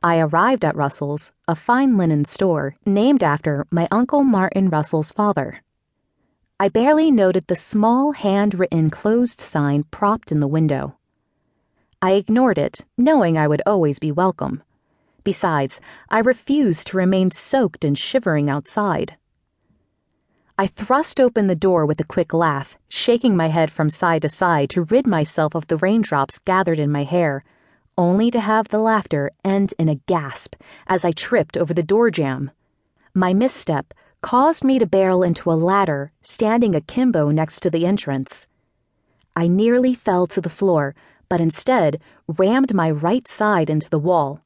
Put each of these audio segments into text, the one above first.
I arrived at Russell's, a fine linen store named after my Uncle Martin Russell's father. I barely noted the small handwritten closed sign propped in the window. I ignored it, knowing I would always be welcome. Besides, I refused to remain soaked and shivering outside. I thrust open the door with a quick laugh, shaking my head from side to side to rid myself of the raindrops gathered in my hair, only to have the laughter end in a gasp as I tripped over the door jamb. My misstep caused me to barrel into a ladder standing akimbo next to the entrance. I nearly fell to the floor, but instead rammed my right side into the wall.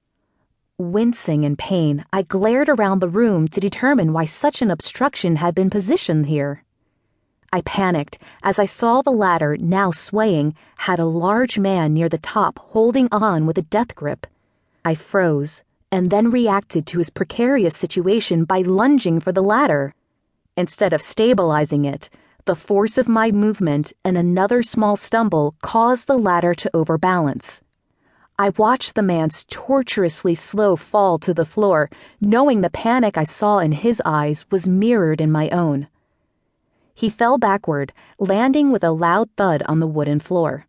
Wincing in pain, I glared around the room to determine why such an obstruction had been positioned here. I panicked as I saw the ladder, now swaying, had a large man near the top holding on with a death grip. I froze, and then reacted to his precarious situation by lunging for the ladder. Instead of stabilizing it, the force of my movement and another small stumble caused the ladder to overbalance. I watched the man's torturously slow fall to the floor, knowing the panic I saw in his eyes was mirrored in my own. He fell backward, landing with a loud thud on the wooden floor.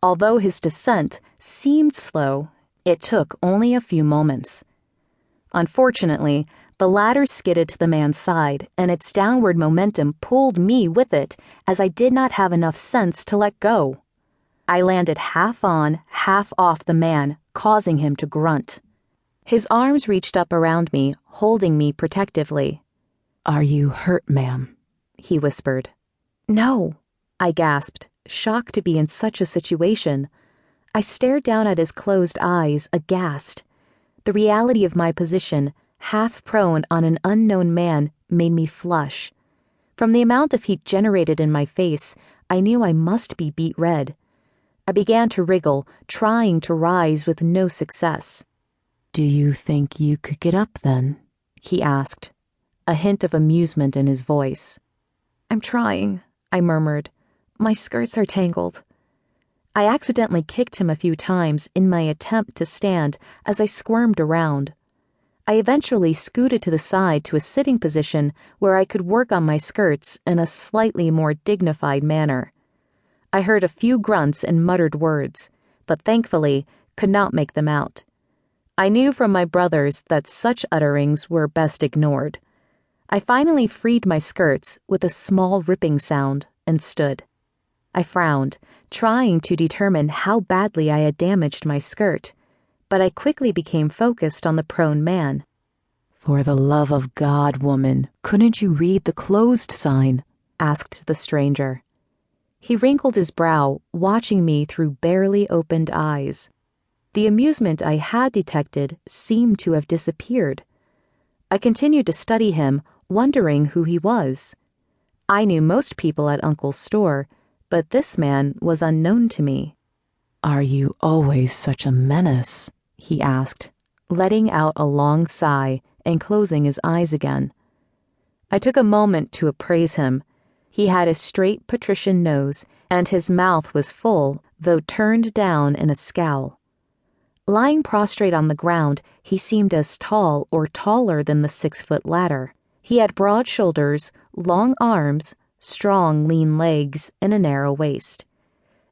Although his descent seemed slow, it took only a few moments. Unfortunately, the ladder skidded to the man's side, and its downward momentum pulled me with it, as I did not have enough sense to let go. I landed half on, half off the man, causing him to grunt. His arms reached up around me, holding me protectively. "Are you hurt, ma'am?" he whispered. "No," I gasped, shocked to be in such a situation. I stared down at his closed eyes, aghast. The reality of my position, half prone on an unknown man, made me flush. From the amount of heat generated in my face, I knew I must be beet red. I began to wriggle, trying to rise with no success. "Do you think you could get up then?" he asked, a hint of amusement in his voice. "I'm trying," I murmured. "My skirts are tangled." I accidentally kicked him a few times in my attempt to stand as I squirmed around. I eventually scooted to the side to a sitting position where I could work on my skirts in a slightly more dignified manner. I heard a few grunts and muttered words, but thankfully could not make them out. I knew from my brothers that such utterings were best ignored. I finally freed my skirts with a small ripping sound and stood. I frowned, trying to determine how badly I had damaged my skirt, but I quickly became focused on the prone man. "For the love of God, woman, couldn't you read the closed sign?" asked the stranger. He wrinkled his brow, watching me through barely opened eyes. The amusement I had detected seemed to have disappeared. I continued to study him, wondering who he was. I knew most people at Uncle's store, but this man was unknown to me. "Are you always such a menace?" he asked, letting out a long sigh and closing his eyes again. I took a moment to appraise him. He had a straight patrician nose, and his mouth was full, though turned down in a scowl. Lying prostrate on the ground, he seemed as tall or taller than the 6-foot ladder. He had broad shoulders, long arms, strong, lean legs, and a narrow waist.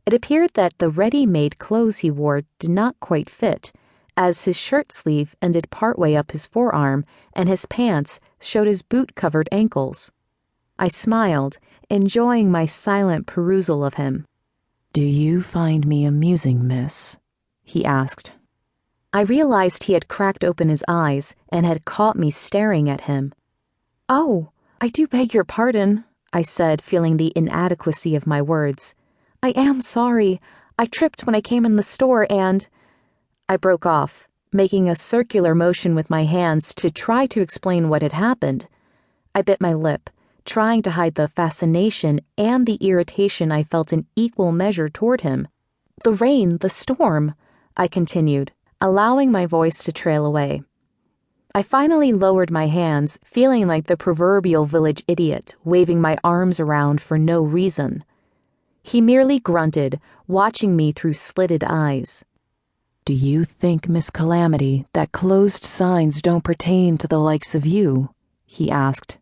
It appeared that the ready-made clothes he wore did not quite fit, as his shirt sleeve ended partway up his forearm, and his pants showed his boot-covered ankles. I smiled, enjoying my silent perusal of him. "Do you find me amusing, miss?" he asked. I realized he had cracked open his eyes and had caught me staring at him. "Oh, I do beg your pardon," I said, feeling the inadequacy of my words. "I am sorry. I tripped when I came in the store and—" I broke off, making a circular motion with my hands to try to explain what had happened. I bit my lip, trying to hide the fascination and the irritation I felt in equal measure toward him. "The rain, the storm," I continued, allowing my voice to trail away. I finally lowered my hands, feeling like the proverbial village idiot, waving my arms around for no reason. He merely grunted, watching me through slitted eyes. Do you think, Miss Calamity, that closed signs don't pertain to the likes of you? He asked.